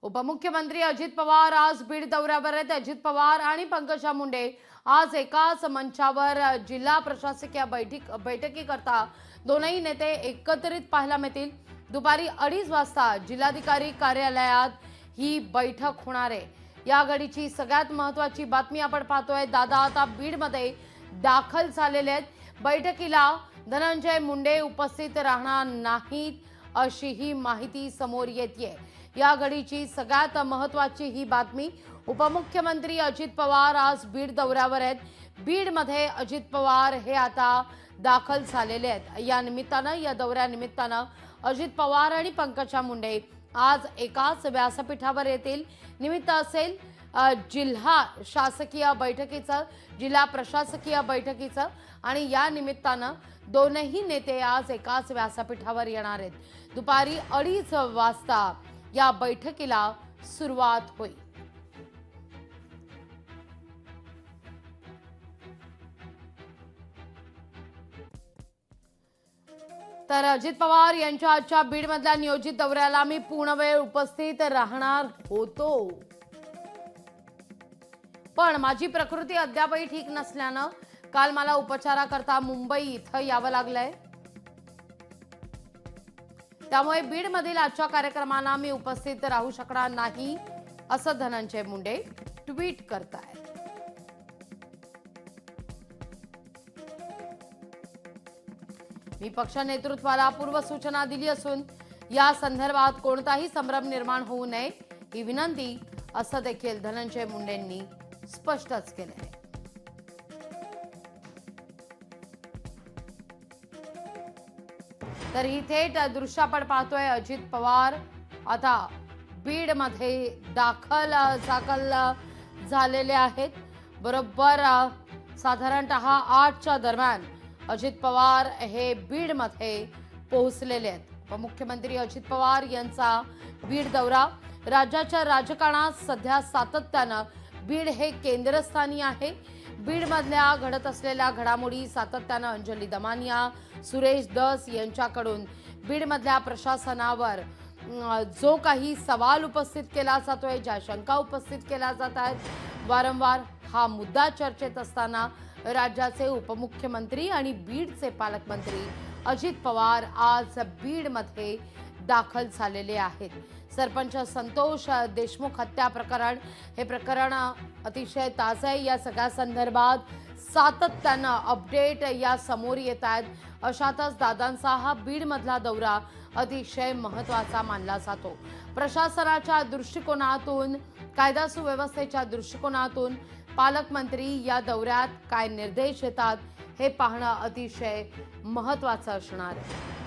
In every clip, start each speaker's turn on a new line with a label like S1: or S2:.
S1: उपमुख्यमंत्री अजित पवार आज बीड दौऱ्यावर आहेत। अजित पवार आणि पंकजा मुंडे आज एकाच मंचावर जिल्हा प्रशासकीय बैठकी करता दोनही नेते एकत्रित पाहायला मिळतील। दुपारी 2:30 वाजता जिल्हाधिकारी कार्यालयात ही बैठक होणार आहे। या घडीची सगळ्यात महत्त्वाची बातमी आपण पाहतोय। दादा आता बीडमध्ये दाखल झालेले आहेत। बैठकीला धनंजय मुंडे उपस्थित राहणार नाहीत अशी ही माहिती समोर येते। या घडीची सगळ्यात महत्त्वाची ही बातमी। उपमुख्यमंत्री अजित पवार आज बीड दौऱ्यावर आहेत। बीडमध्ये अजित पवार हे आता दाखल झालेले आहेत। या निमित्तानं या दौऱ्यानिमित्तानं अजित पवार आणि पंकजा मुंडे आज एकाच व्यासपीठावर येतील। निमित्त असेल जिल्हा शासकीय बैठकीचं, जिल्हा प्रशासकीय बैठकीचं आणि या निमित्तानं दोनही नेते आज एकाच व्यासपीठावर येणार आहेत। दुपारी 2:30 वाजता या बैठकीला सुरुवात होईल। तर अजित पवार यांच्या आजच्या बीडमधल्या नियोजित दौऱ्याला मी पूर्ण वेळ उपस्थित राहणार होतो, पण माझी प्रकृती अद्यापही ठीक नसल्यानं काल मला उपचाराकरता मुंबई इथं यावं लागलंय। त्यामुळे बीडमधील आजच्या कार्यक्रमाला मी उपस्थित राहू शकणार नाही असं धनंजय मुंडे ट्विट करतायत। मी पक्ष नेतृत्वाला पूर्व सूचना दिली असून या संदर्भात कोणताही संभ्रम निर्माण होऊ नये ही विनंती असं देखील धनंजय मुंडेंनी स्पष्टच केले। तर ही थेट दृश्य आपण पाहतोय। अजित पवार आता बीडमध्ये दाखल झालेले आहेत। बरोबर साधारणतः 8च्या दरम्यान अजित पवार हे बीडमध्ये पोहोचलेले आहेत। उपमुख्यमंत्री अजित पवार यांचा बीड दौरा। राज्याच्या राजकारणात सध्या सातत्यानं बीड हे केंद्रस्थानी आहे। बीडमधल्या घडत असलेल्या घडामोडी सातत्यानं अंजली दमानिया, सुरेश दस यांच्याकडून बीडमधल्या प्रशासनावर जो काही सवाल उपस्थित केला जातोय, ज्या शंका उपस्थित केल्या जात आहेत, वारंवार हा मुद्दा चर्चेत असताना राज्याचे उपमुख्यमंत्री आणि बीडचे पालकमंत्री अजित पवार आज बीडमध्ये दाखल झालेले आहेत। सरपंच संतोष देशमुख हत्या प्रकरण हे प्रकरण अतिशय ताजं आहे। या सगळ्या संदर्भात सातत्यानं अपडेट या समोर येत आहेत। अशातच दादांचा हा बीडमधला दौरा अतिशय महत्त्वाचा मानला जातो। प्रशासनाच्या दृष्टिकोनातून, कायदा सुव्यवस्थेच्या दृष्टिकोनातून पालकमंत्री या दौऱ्यात काय निर्देश देतात हे पाहणं अतिशय महत्त्वाचं असणार आहे।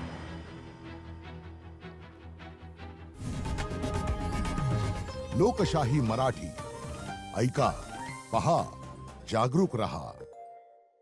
S2: लोकशाही मराठी ऐका, पहा, जागरूक रहा।